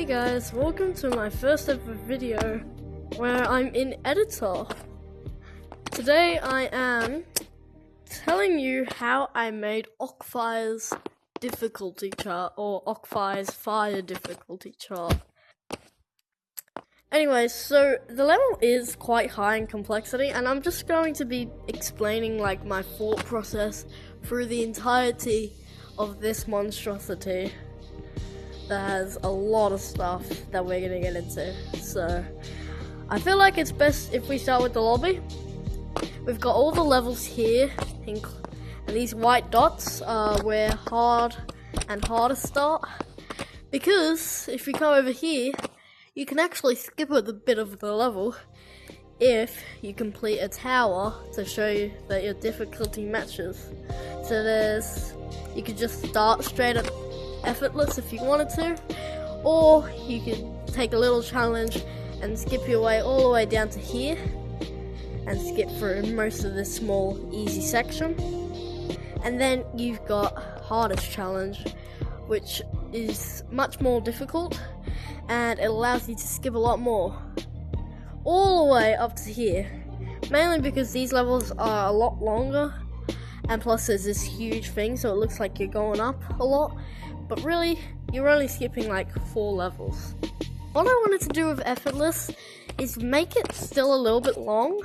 Hey guys, welcome to my first ever video where I'm in editor. Today I am telling you how I made Ocfires difficulty chart, or Ocfires fire difficulty chart. Anyways, so the level is quite high in complexity, and I'm just going to be explaining like my thought process through the entirety of this monstrosity that has a lot of stuff that we're gonna get into. So I feel like it's best if we start with the lobby. We've got all the levels here, and these white dots are where hard and harder start, because if you come over here you can actually skip a bit of the level if you complete a tower to show you that your difficulty matches. So you could just start straight at effortless if you wanted to, or you could take a little challenge and skip your way all the way down to here and skip through most of this small easy section. And then you've got hardest challenge, which is much more difficult, and it allows you to skip a lot more, all the way up to here, mainly because these levels are a lot longer, and plus there's this huge thing so it looks like you're going up a lot, but really you're only skipping like 4 levels. What I wanted to do with effortless is make it still a little bit long,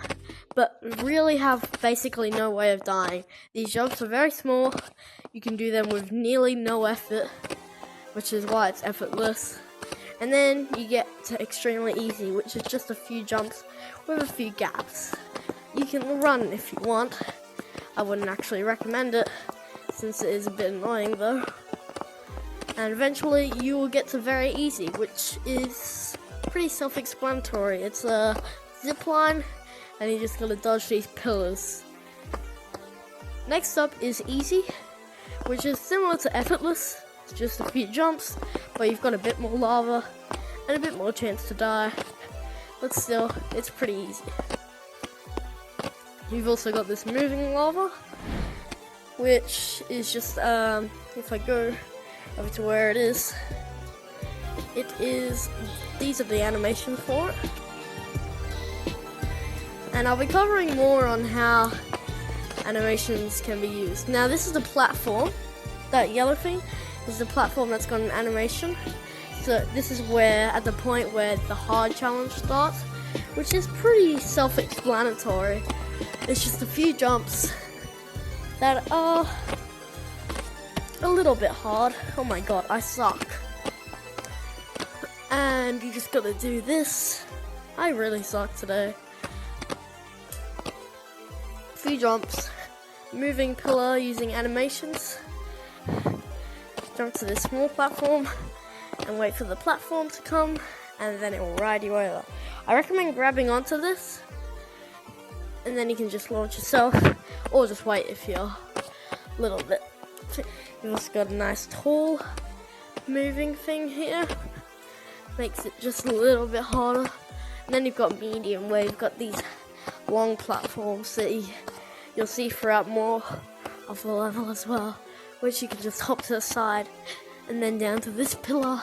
but really have basically no way of dying. These jumps are very small, you can do them with nearly no effort, which is why it's effortless. And then you get to extremely easy, which is just a few jumps with a few gaps. You can run if you want. I wouldn't actually recommend it, since it is a bit annoying though. And eventually you will get to very easy, which is pretty self-explanatory. It's a zip line, and you just gotta dodge these pillars. Next up is easy, which is similar to effortless. It's just a few jumps, but you've got a bit more lava and a bit more chance to die, but still, it's pretty easy. You've also got this moving lava, which is just, if I go over to where it is, these are the animations for it. And I'll be covering more on how animations can be used. Now this is the platform, that yellow thing is the platform that's got an animation. So this is where, at the point where the hard challenge starts, which is pretty self-explanatory. It's just a few jumps that are a little bit hard. Oh my god, I suck. And you just gotta do this. I really suck today. Few jumps, moving pillar using animations. Jump to this small platform and wait for the platform to come, and then it will ride you over. I recommend grabbing onto this, and then you can just launch yourself, or just wait if you're a little bit. You've also got a nice tall moving thing here, makes it just a little bit harder. And then you've got medium, where you've got these long platforms that you'll see throughout more of the level as well, which you can just hop to the side and then down to this pillar,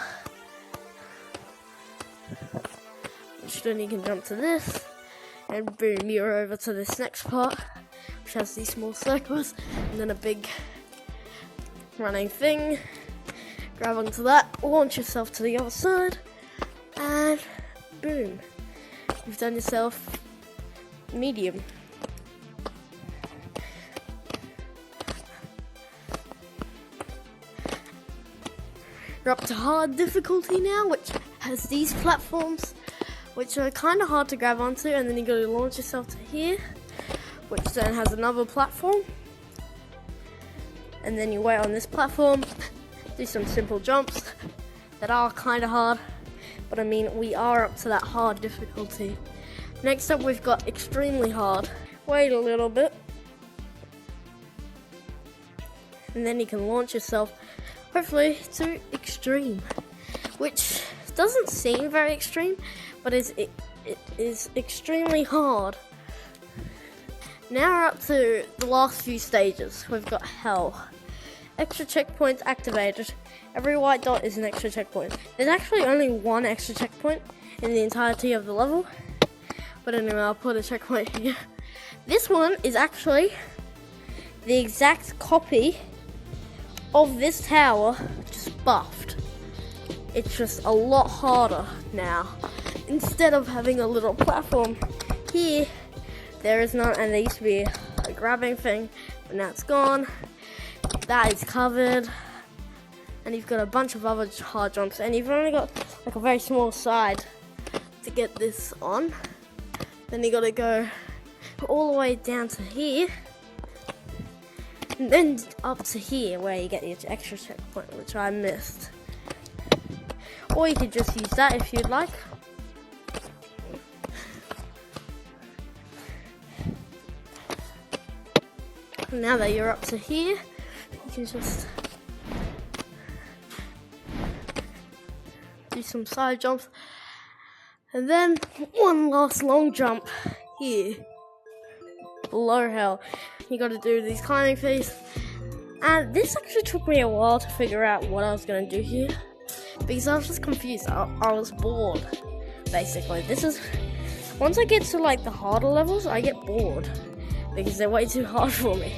which then you can jump to this, and boom, you're over to this next part, which has these small circles, and then a big running thing. Grab onto that, launch yourself to the other side, and boom, you've done yourself medium. You're up to hard difficulty now, which has these platforms, which are kind of hard to grab onto, and then you got to launch yourself to here, which then has another platform, and then you wait on this platform, do some simple jumps that are kind of hard, but I mean, we are up to that hard difficulty. Next up, we've got extremely hard. Wait a little bit, and then you can launch yourself, hopefully, to extreme, which doesn't seem very extreme, but it is extremely hard. Now we're up to the last few stages. We've got hell. extra checkpoints activated. Every white dot is an extra checkpoint. There's actually only one extra checkpoint in the entirety of the level. But anyway, I'll put a checkpoint here. This one is actually the exact copy of this tower, just buffed. It's just a lot harder now. Instead of having a little platform here, there is none, and there used to be a grabbing thing, but now it's gone. That is covered, and you've got a bunch of other hard jumps, and you've only got like a very small side to get this on. Then you got to go all the way down to here, and then up to here where you get your extra checkpoint, which I missed. Or you could just use that if you'd like. Now that you're up to here, you can just do some side jumps, and then one last long jump here below hell. You got to do these climbing feats, and this actually took me a while to figure out what I was going to do here, because I was just confused. I was bored, basically. This is, once I get to like the harder levels, I get bored because they're way too hard for me.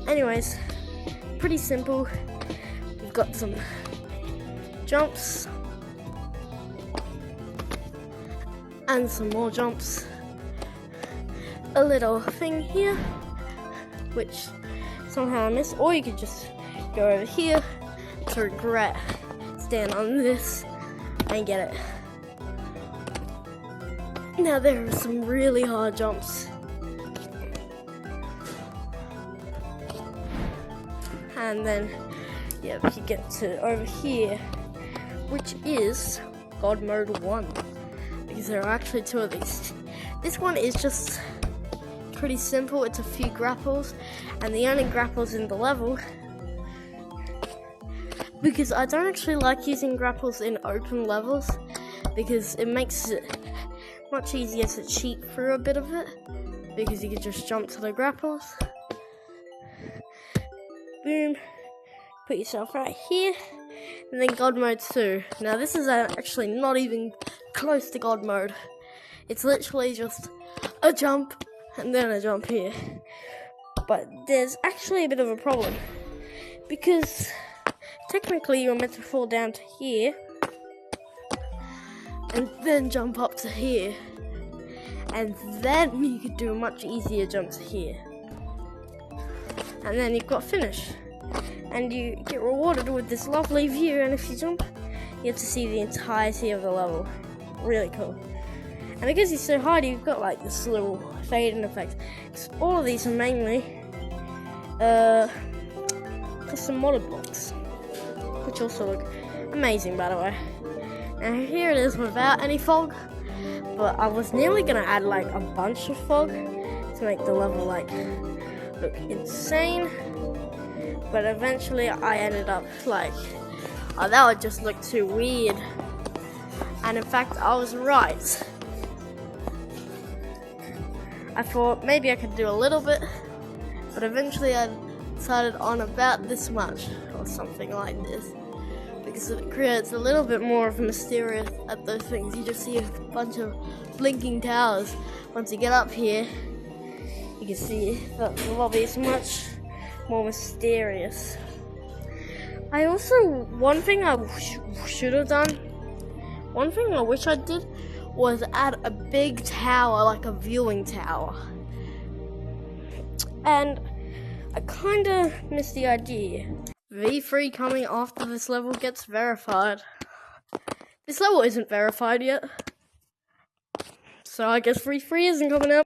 Anyways, pretty simple. We've got some jumps and some more jumps. A little thing here, which somehow I missed, or you could just go over here to regret, stand on this and get it. Now there are some really hard jumps, and then yeah, you get to over here, which is God Mode 1, because there are actually two of these. This one is just pretty simple. It's a few grapples, and the only grapples in the level, because I don't actually like using grapples in open levels, because it makes it much easier to cheat through a bit of it, because you can just jump to the grapples, boom, put yourself right here, and then God Mode 2. Now this is actually not even close to God Mode. It's literally just a jump and then a jump here. But there's actually a bit of a problem, because technically you're meant to fall down to here and then jump up to here, and then you could do a much easier jump to here, and then you've got finish, and you get rewarded with this lovely view. And if you jump, you get to see the entirety of the level. Really cool. And because you're so hard, you've got like this little fade-in effect. All of these are mainly custom modded blocks, which also look amazing, by the way. Now here it is without any fog, but I was nearly gonna add like a bunch of fog to make the level like look insane, but eventually I ended up like, oh, that would just look too weird. And in fact, I was right. I thought maybe I could do a little bit, but eventually I decided on about this much or something like this, because it creates a little bit more of a mysterious at those things. You just see a bunch of blinking towers. Once you get up here, you can see that the lobby is much more mysterious. I also, one thing I should have done, one thing I wish I did, was add a big tower, like a viewing tower. And I kinda missed the idea. V3 coming after this level gets verified. This level isn't verified yet, so I guess V3 isn't coming out.